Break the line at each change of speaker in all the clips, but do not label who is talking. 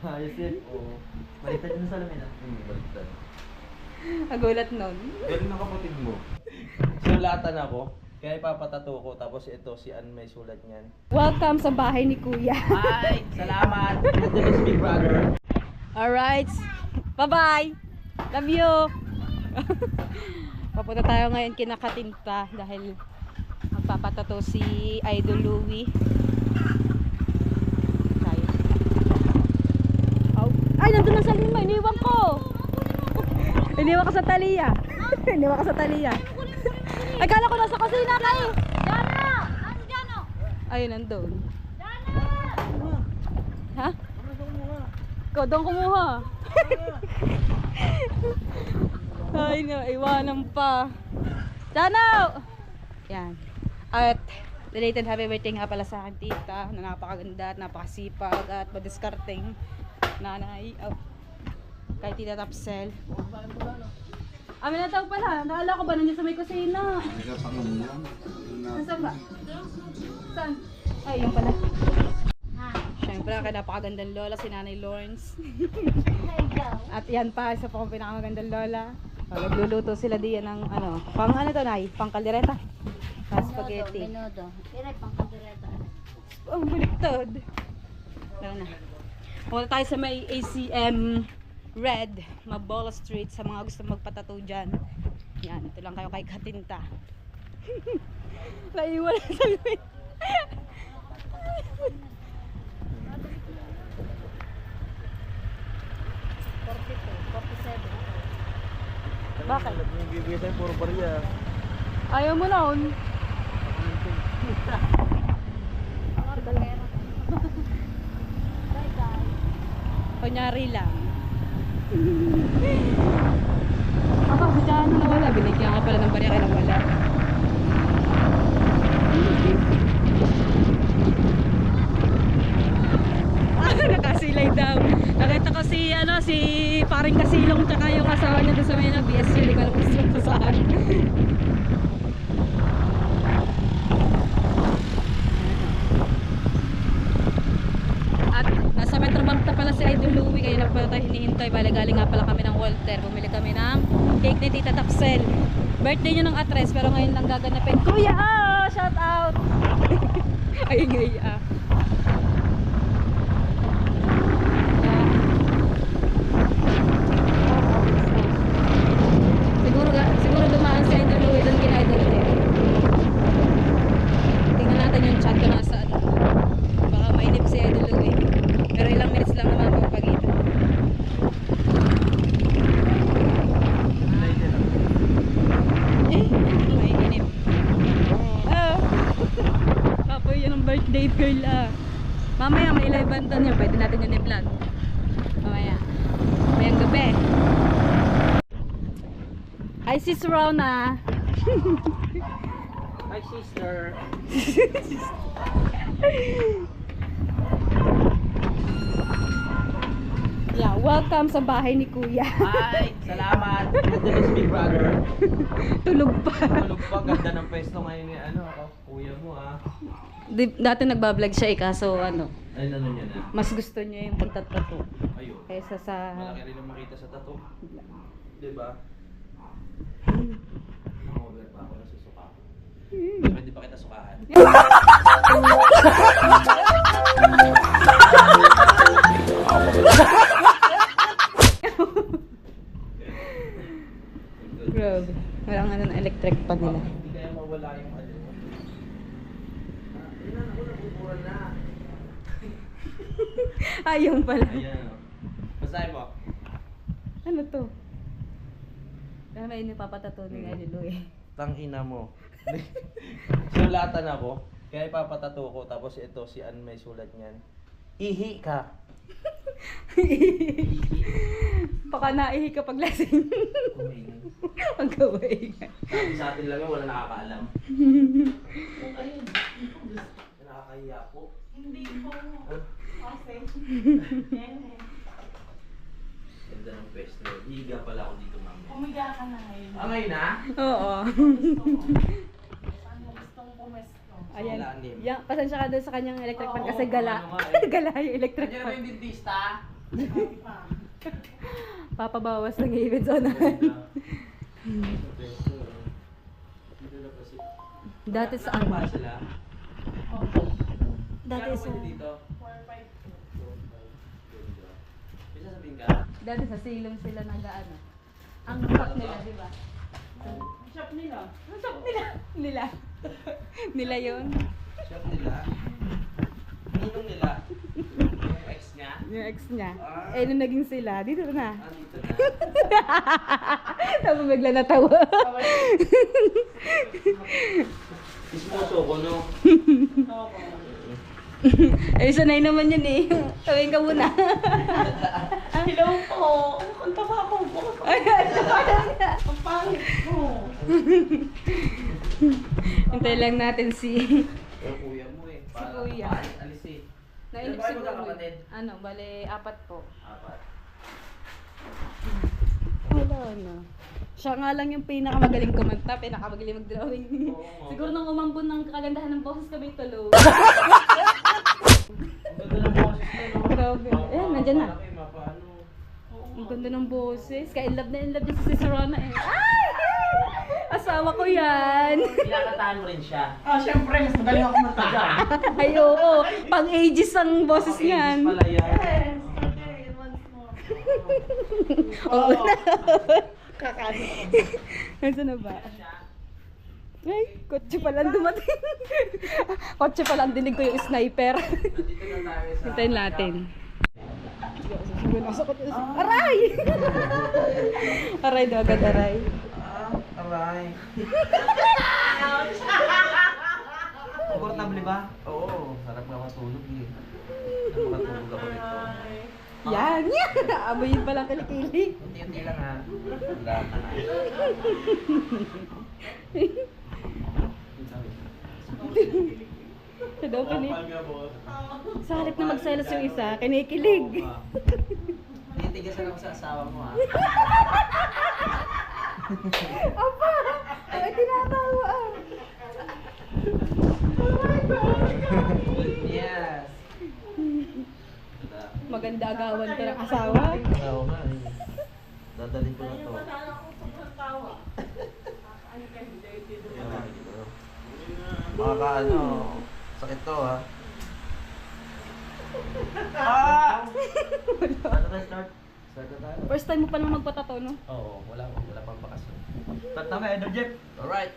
Ayos yun. Oo. Baliktad yung salamin ah.
Baliktad.
Nagulat nun.
Galing ng kapatid mo. Sulatan ako. Kaya ipapatato ko. Tapos ito, si Ann may sulat niyan.
Welcome sa bahay ni Kuya.
Hi! Salamat! Ito is Big Brother.
Alright. Bye-bye. Love you. Papunta tayo ngayon kinakatinta dahil magpapatato si Idol Louie. Tayo. Oh. Ay, nandun na sa lima. Iniwan ko. Iniwan ka sa Talia. Iniwan ka sa Talia. Ay, kala ko nasa kusina kayo.
Jana! Ano Jano?
Ayun, nandun.
Jana!
Ha? Ikaw doon kumuha. Ay, iwanan pa. Jano! Yan. At related happy birthday nga pala sa akin tita na napakaganda at napakasipag at madiskarteng nanay. Oh. Kay Tita Tapsel. Amin na tawag pala. Naala ko ba nandiyan sa may kusina? Nasaan ba? Saan? Ay, yung pala. Siyempre, kaya napakagandang lola si Nanay Lawrence. At yan pa, isa pa kong pinakamagandang lola. Nagluluto sila diyan ng ano, pang ano to, Nay? Pang kaldereta. Pang spaghetti.
Menudo. Iray pang kadireta.
Oh, baliktad. Tara na. Punta tayo sa may ACM Red, Mabola Street sa mga gusto magpatato dyan. Yan, ito lang kayo kay Katinta. Naiwan na sa lumin. Bakit?
Nagbibigay tayo puro barya.
Ayaw mo noon. Kunyari lang. Ako, si Jano nawala. Binigyan ka pala ng barya kaya nawala. Nakasilay daw. Nakita ko si, si paring Kasilong tsaka yung asawa niya doon sa may BSU. Hindi ko alam kung saan. At nasa Metro Bank na pala si Idol Louie. Kaya na pala tayo hinihintay. Bale, galing nga pala kami ng Walter. Bumili kami ng cake ni Tita Tapsel. Birthday niya ng atres pero ngayon lang gaganapin. Kuya! Oh, shout out! Ay, ngay ah. Siguro dumaan si Idol Louie doon kina Idol Ter. Tingnan natin yung chat ko nasa ano. Baka mainip si Idol Louie. Pero ilang minutes lang naman papagitan. Mainip. Oh. Kapoy yun ang birthday girl ah. Mamaya may live banda niya. Pwede natin yun i-vlog. Mamaya. Mamayang gabi. Hi sis Rona.
Hi sister.
Yeah, welcome sa bahay ni Kuya.
Hi! Salamat! Ito is Big Brother.
Tulog pa.
Tulog pa, ganda ng pwesto ngayon ni kuya mo ah.
Dati nagbablog siya kaso ano,
Ay, ano niya na?
mas gusto niya yung pagtatato
Ayun.
kaysa sa
Malaki rin ang makita sa tattoo. Diba? Over pa ako nasusuka. Pwede ba kita sukahan?
Grabe. Walang ano na electric pa nila.
Hindi kaya mawala yung ano. Ayun na, ako nabuburan na.
Ayun pala.
Ayan o. Basahin mo.
Ano to? Dahil may napapatato ni Idol Louie.
Tangina mo. Sulatan ako. Kaya ipapatato ko. Tapos ito, si Ann may sulat niyan. Ihi ka.
Baka naihi kapag lasing.
Kumain.
Magkaway ka.
Sabi sa atin lang yun, wala nakakaalam. Ayun. Nakakahiya po.
Hindi po. Okay.
Ganda ng pwesto. Higa pala ako dito, mami.
Umiga ka na ngayon.
Ngayon na?
Oo.
Ano gustong pumesto?
Ayan.
Lalim.
Pasensya ka doon sa kanyang electric fan
Oo,
kasi gala.
ano nga eh.
Gala yung electric
Nandiyan na ba
fan.
yung dentista?
Papabawas ng ngipin sa unahan. Dati sa
Ano ba sila?
Dati
Kaya
sa
pwede dito?
4-5.
Bisa sabihin ka?
dati sa silong sila nag-ano. Ang shop nila, di ba?
Shop nila.
Ang shop nila. Nila. Nila yun.
Shop nila? Ninong nila? Yung ex niya?
Yung ex niya. Eh, nung naging sila, dito na.
Ah, dito na.
Tapos bigla natawa.
Isposo ko, no?
Eh, sanay naman yun eh. Tawin ka muna.
Hello po. Ano kanta pa ako?
Ay,
Ang pangit mo.
hintay lang natin si...
Yung kuya mo eh.
Si kuya.
Alis eh.
Nainip
Ilan ba kayo
siguro.
magkakapatid?
Ano, bale, 4 po.
Apat.
Wala na. Siya nga lang yung pinakamagaling kumanta, pinakamagaling mag-drawing.
Oo.
Siguro nung umambon ng kagandahan ng boses kami tulog.
Ang ganda ng boses niya, no?
Grabe. Ayan, nandyan na.
Malaki, mapaano.
Ang ganda ng boses. Kaya in love niya si Sis Rona eh. Ay! Asawa ko yan!
Pinakataan mo rin siya.
Ah, syempre, mas magaling ako kumanta dyan.
Ay, oo. Pang ages ang boses
Okay,
niyan.
pala yan.
Yes. Okay, once more.
Oo na. Nasaan na ba? Ay, kotse pa lang dumating. Kotse pa lang, dinig ko yung sniper.
Nandito na tayo sa...
Hintayin natin. Aray! Aray daw agad, aray.
Aray. Komportable ba? Oo, sarap nga matulog eh. Makatulog ako nito.
Yan! Amoyin pa lang kilikili.
Unti-unti lang ha. Wala na.
Siya daw sa halip na magselos yung isa, kinikilig.
Titigasan ako sa asawa mo ha.
Apa! Ay, tinatawa ah.
Yes.
Maganda agawan ko ng asawa.
Oo nga eh. Dadalhin ko na to.
Masala ko sobrang tawa. Ano kayo?
Makakaano, sakit to ha. Ah! Start na start. Start na tayo.
First time mo pa naman magpatato, no?
Oo, wala pang bakasyon. Start na kayo, Jeff. Alright.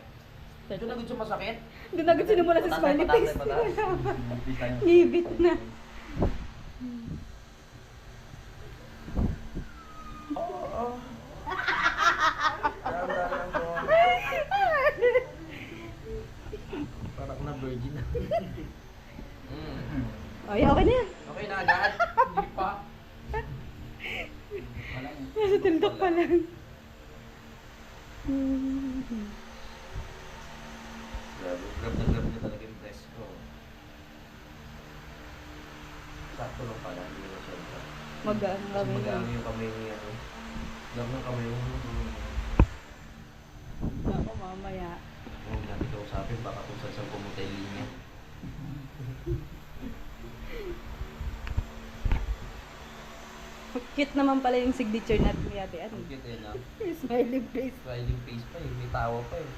Ito na gusto masakit?
Doon agad sinumula sa smiley face. Ngibit na.
Oo. Parang na virgin na.
Ay, okay na yan.
Okay na agad? Hindi pa.
Nasa tildok pa lang.
Grab na grab niya talaga yung press ko. Sakto lang pala, hindi na siya.
Magaan
Kasi
kami.
magaan yung kamay niya. Grab ng kamay mo.
Ako mamaya.
Huwag natin kausapin, baka kung saan saan pumunta yung linya.
Cute naman pala yung signature natin ni ate. Ano?
Ang cute eh, no?
Smiley face.
Smiling face pa eh, may tawa pa eh.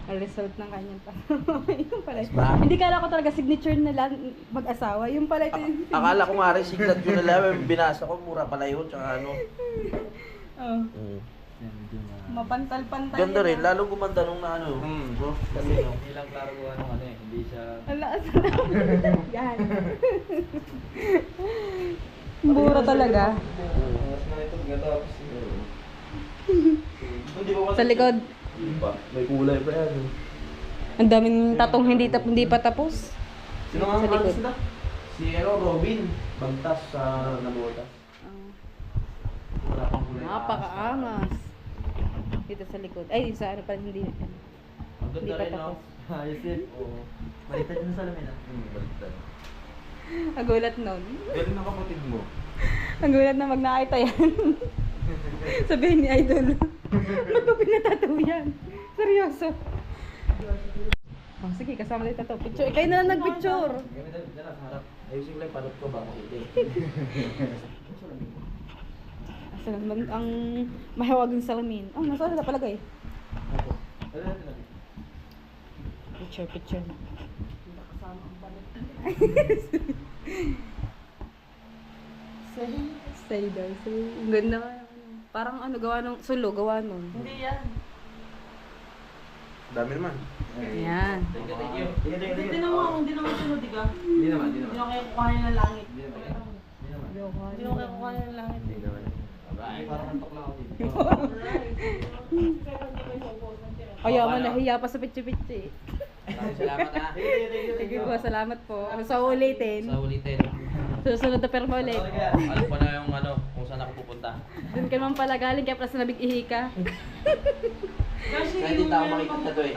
Ang result ng kanyang tanong. Yung pala.
Nice ba?
Hindi kala ko talaga signature na lang mag-asawa. Yung pala ito yung...
Akala ko nga rin, siglat ko na lang, binasa ko, mura pala yun, tsaka ano.
Oh, mapantal-pantal.
Ganda
yun,
rin,
ah.
lalong gumanda nung na ano. Bro, kasi no.
Ilang klaro ko ano eh, hindi siya...
Ala, yan. Mura talaga.
Mas na ito, ganda.
Sa likod.
May kulay pa yan.
Ang daming tatong hindi pa tapos.
Sino nga
Sa
ang
likod.
sila? Si Robin, Bantas sa Nabotas. Wala pang kulay.
Napakaangas. Dito sa likod. Ay, sa ano pa hindi.
Ang
Hindi
ganda
pa
rin, no?
tapos.
Ayos yun. Oo. Baliktad yun sa lamin, ah. Baliktad.
Ang gulat nun.
Galing ng kapatid mo.
Ang gulat na mag-nakita yan. Sabihin ni Idol. Ba't mo pinatataw yan? Seryoso. Oh, sige, kasama dito to. Picture. Kayo na lang nag-picture.
Gamit na sa harap. Ayusin ko lang yung panot ko ba? Hindi.
Asa naman ang mahiwagang salamin. Oh, nasa na palagay. Picture, picture. Say daw, say. Ang ganda. Parang ano, gawa nung, sulo, gawa nung.
Hindi yan.
Dami naman.
Ayan.
Thank you.
Hindi naman sunod, di ka?
Hindi naman.
Hindi naman kayo kukuhanin ng langit.
Hindi naman.
Hindi naman kayo kukuhanin ng langit.
Hindi naman.
Ay, parang antok lang ako dito.
Kaya man, nahiya pa sa pitsi-pitsi.
Maraming salamat ha.
Sige po, salamat po. Sa ulitin.
Sa ulitin.
Susunod na perma ulit.
Alam ko na yung ano, kung saan ako pupunta.
Doon ka naman pala galing, kaya pala sa nabig-ihi ka.
Kasi
Kahit di tao makikita to eh.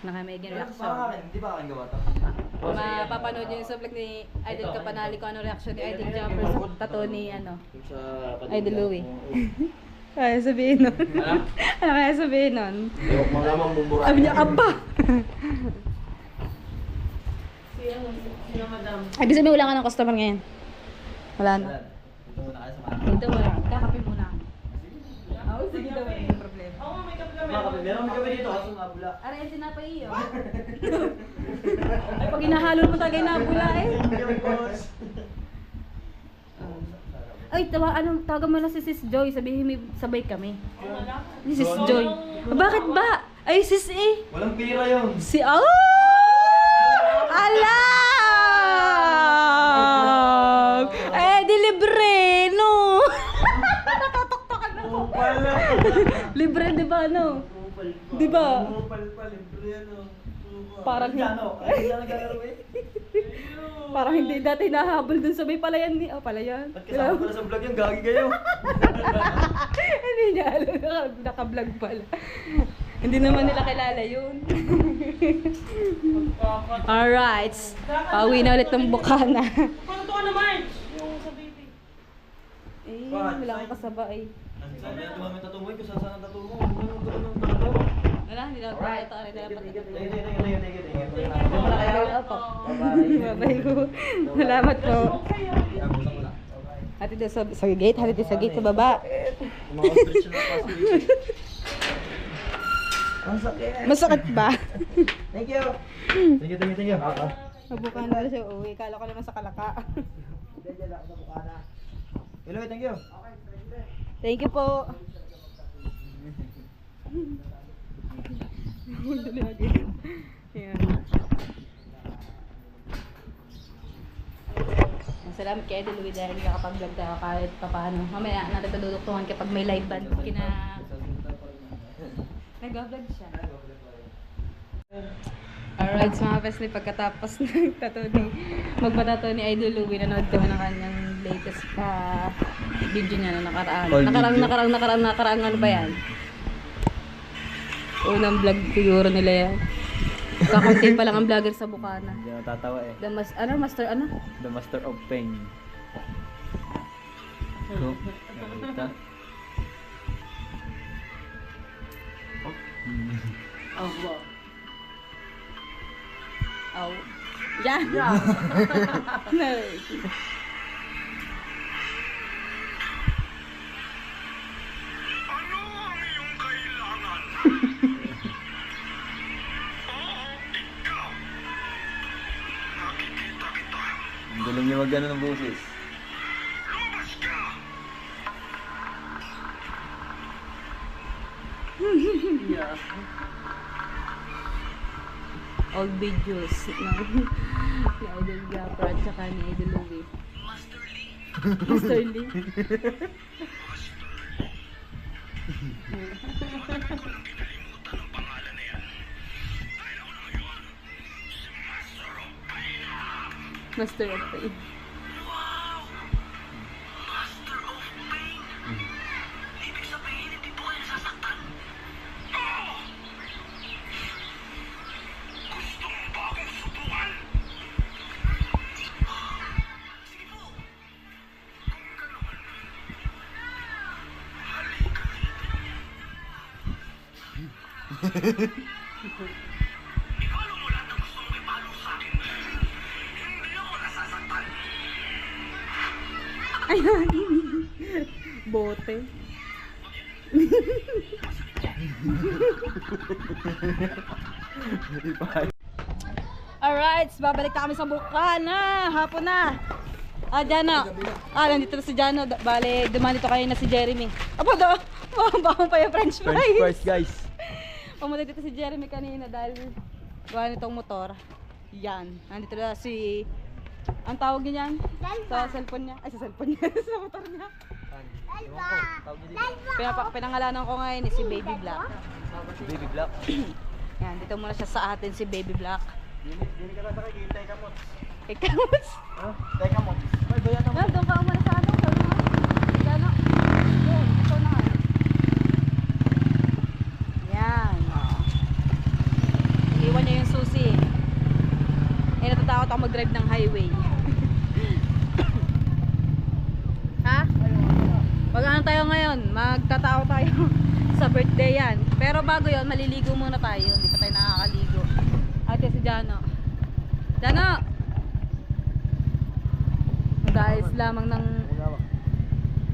Nakamegin
Parang
reaction.
akin, hindi ba akin gawa to?
Mapapanood yun sa vlog ni Idol Kapanali kung ano reaction ni Idol Jumper sa tato ni ano,
Yung sa
Idol Louie. Kaya sabihin nun.
Ano?
Ano kaya sabihin nun?
Hindi ko malamang bumura.
Sabi niya, aba!
Sino madam?
Ay, ibig sabihin wala ka ng customer ngayon. Wala na.
Dito muna kayo sa mga.
Dito wala. Kakape muna. Oo, sige daw. Hindi problema.
Oo, may kape kami.
Mga kape, meron kami dito kaso nabula.
Aray, sinapay iyo. Ay, pag inahalon mo talaga inabula eh. Ay, tawagan mo na si Sis Joy. Sabihin mo sabay kami. Si Sis Joy. Bakit ba? Ay, Sis E.
Walang pira yun.
Si... Oh! Alam! Eh, di libre, no? Natataktakan ako. Libre, di ba, no? Di ba? Parang parang hindi dati nahabol dun sa may palayan ni... Oh, palayan.
At kasama pala sa vlog yung gagi kayo.
Hindi niya alam, naka-vlog pala. Hindi naman nila kilala yun. Alright. Pauwi na ulit ng Bukana.
Paano to ka naman? Yung sa baby.
Eh, wala akong kasaba eh.
Sabi natin mga may tattoo mo, kung saan saan ang tattoo mo. Ano
Wala, hindi lang tayo ito.
Thank you.
Bye-bye ko. Salamat po. Hati doon sa gate, hati doon sa gate sa baba.
Mga ostrich na passport. Ang sakit.
Masakit ba?
Thank you. Thank you.
Mabukan na siya uwi. Kala ko naman sa Kalaka.
Hello, thank you.
Thank you po. Ayan. Salamat kay Idol Louie dahil nakapag-vlog ka kahit papaano. Mamaya natin tutuduktungan kapag may live band kina... Nag-vlog siya. Alright, mga Wesley, pagkatapos ng magpatato ni Idol Louie, nanood kami ng kanyang latest video niya na nakaraan. Nakaraan, ano ba yan? Unang vlog siguro nila yan. Kakunti pa lang ang vlogger sa Bukana.
Hindi ako tatawa eh.
Master ano?
The Master of Pain. Cool. Nakita.
Oh, wow.
Aw. Yan!
Ang galing niya mag-ano ng boses.
Yeah.
Old videos ng ni Idol Gapper at saka ni Idol Louie. Master Lee. Master of Pain. Ayan. Bote. Alright, babalik na kami sa Bukana. Hapon na. Jano. Nandito na si Jano. Bale, dumaan dito kanina si Jeremy. Apo do. Bawang pa yung French fries.
French fries guys.
Pumunta dito si Jeremy kanina dahil gawa nitong motor. Yan. Nandito na si... Ang tawag niya yan? Sa cellphone niya. Ay, sa cellphone niya. Sa motor niya. Pinangalanan ko ngayon si Baby Black.
Baby Black.
Yan, dito muna siya sa atin si Baby Black.
Dili ka na sa kay Tay Kamot.
Kay Kamot?
Tay Kamot. Ay, bayan
Ah, doon ka umana sa ano? Jano. Doon, ito na. Yan. Iniwan niya yung susi. Natatakot ako mag-drive ng highway. Ha? Mag-ano tayo ngayon? Magtatao tayo sa birthday yan. Pero bago yon, maliligo muna tayo. Hindi pa tayo nakakaligo. Ate si Jano. Jano! Guys, lamang ng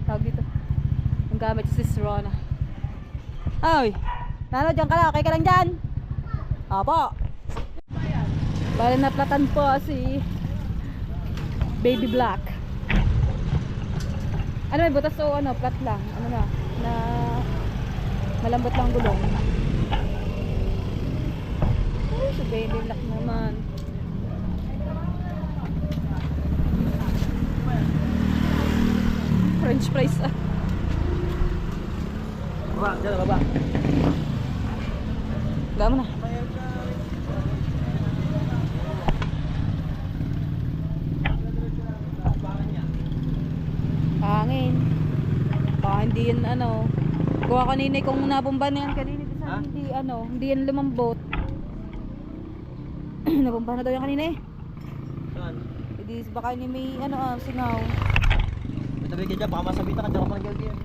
tawag dito. Ang gamit si Sis Rona. Ay! Jano, dyan ka lang. Okay ka lang dyan? Opo. Bale naplatan po si Baby Black. Ano may butas o ano, plat lang. Ano na malambot lang gulong. Ay, si Baby Black naman. French fries ah.
Baba, dyan na baba.
Gama na. Hangin. Baka hindi yan ano. Kuha kanina kung nabomba na yan kanina.
Ha?
Hindi ano, hindi yan lumambot. Nabomba na daw yan kanina eh.
Saan?
Hindi baka hindi may ano singaw.
May tabi ka dyan, baka masabitan ka dyan ka parang yan.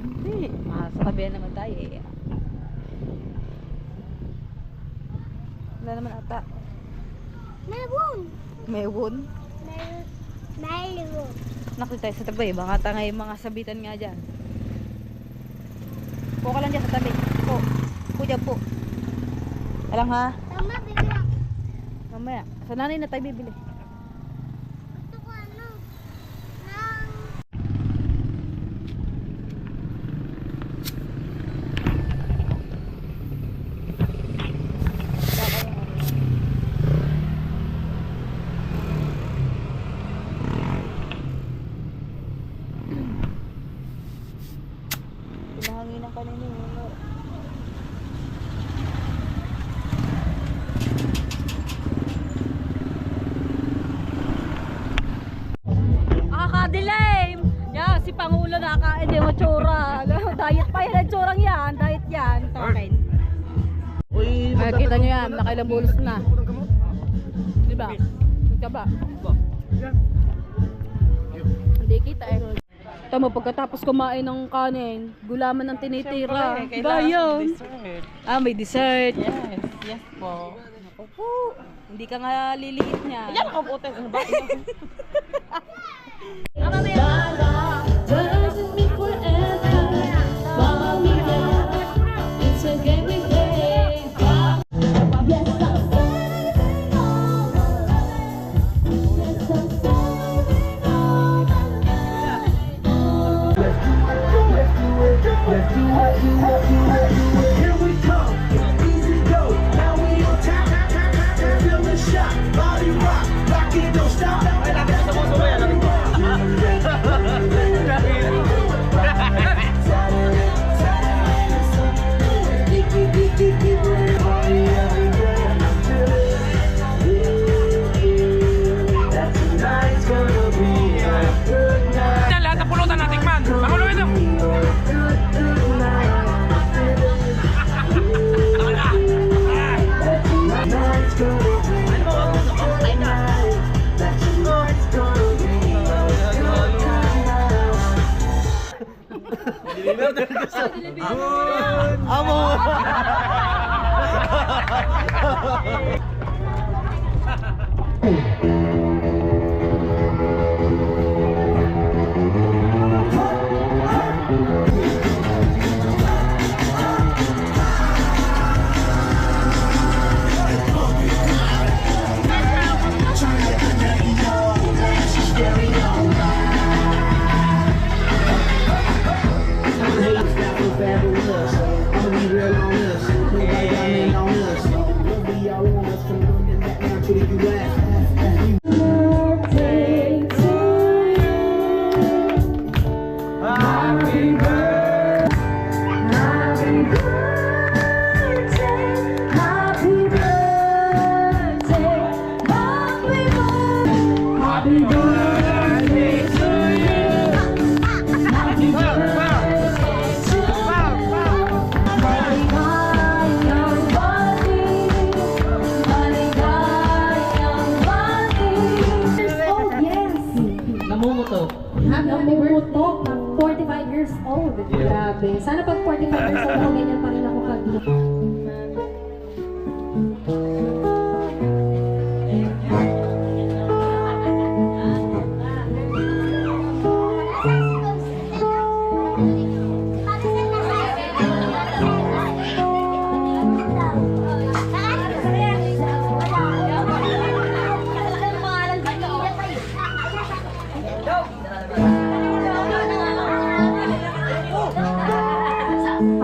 Hindi. Sasabihan naman tayo eh. Wala naman ata.
Meron.
May woon.
Meron.
Nakita tayo sa tabi. Baka tangay mga sabitan nga dyan. Po ka lang dyan sa tabi. Po. Po dyan po. Alam ha?
Tama, bigla.
Mamaya. Sa nanay na tayo bibili.
Gusto ko ano. Nang...
Pinahangin ng kanina. Nakaka-delay! Yan, si Pangulo nakakain din yung tsura. Diet pa yan ang tsurang yan. Diet yan. Takin.
Uy,
Ay, kita nyo yan. Nakailang bulos na. Diba? Diba? Hindi kita eh. Tama, pagkatapos kumain ng kanin, gulaman ng tinitira. Bayan. Ah, may dessert.
Yes, yes po.
Ako po. Hindi ka nga liliit niya.
Yan ako po. Ano ba?
Doesn't mean forever. Follow me now. It's a game we play. Yes, I'm saving all my life. Yes, I'm saving all my life.
Here we come, easy go. Now we on top, feel the shot, body rock, rock it, don't stop. Tonight's gonna be a good night.
Yan, lahat ng pulutan natin man. Makulo ito.
Tonight's gonna be a good night. Tonight's gonna be a good night.
Amo!
Happy birthday to you. Happy birthday to you. Maligayang bati. Maligayang bati. Oh, yes.
Namumuto.
Namumuto. 45 years old. Grabe. Sana pag 45 years old ako, ganyan pa rin ako pag...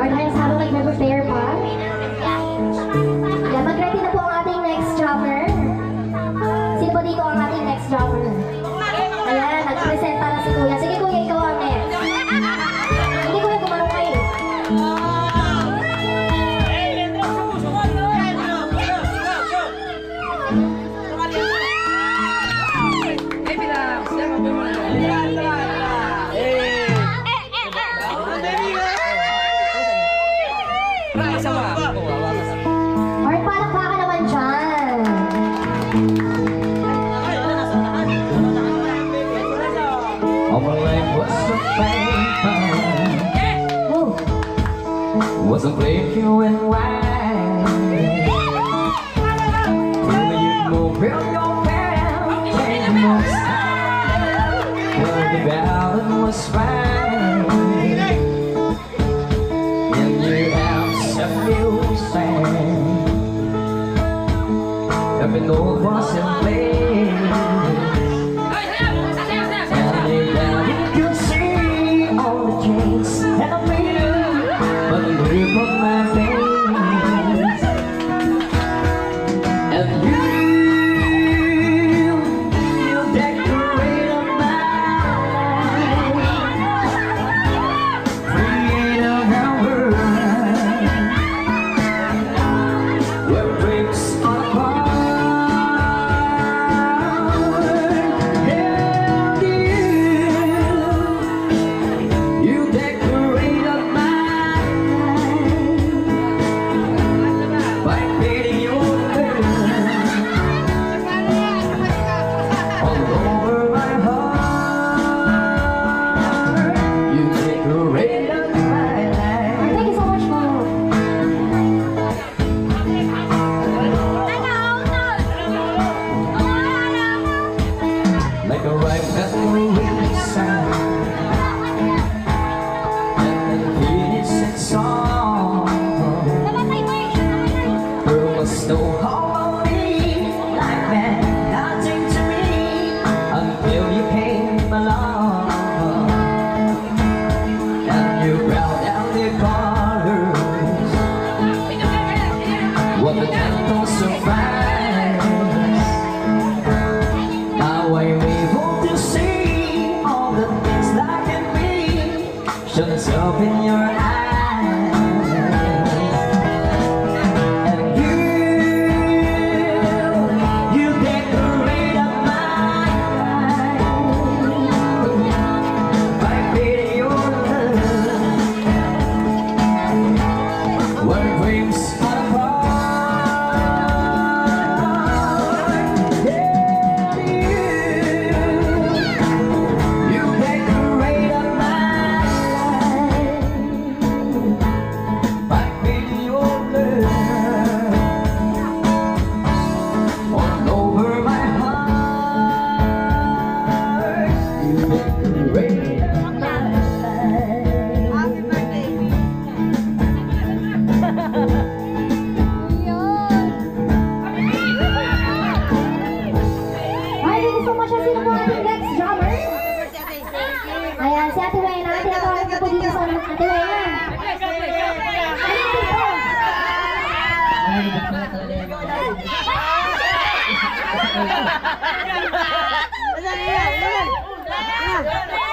Partners, habang nag-prepare pa. Yeah, mag-ready na po ang ating next drummer. Sino po dito ang ating next drummer? Ayan, nag-present para si Kuya. Sige Kuya, ikaw ang next. Hindi Kuya, kumarong kayo. Or parang baka naman dyan.
All my life was so painful.
Oh.
Wasn't black and white. Till you move real your band, change your style. Well, the balance was fine. And you have some music. Every note was in place. And you could see all the changes and I made it, but the grip of my face. And you decorate my life, freedom and world, where breaks are apart. And you decorate my life by painting your all over my heart. You decorated my life.
Thank you so much, Mom.
Like a ripe apple with sound, and the innocent song. There was no harmony, like that, nothing to me, until you came along. And you brought out the colors, what a gentle surprise. Now I'm able to see all the things that can be, shows up in your eyes. And you decorated my life by painting your love, where dreams are apart. You decorated my life by painting your love all over my heart. You decorated my life.
Happy birthday!
Ay, thank you so much. Sino po ating next drummer? Ayan, si Ate Wena. Tinatawag ko po dito sa Ate Wena.
Ayan!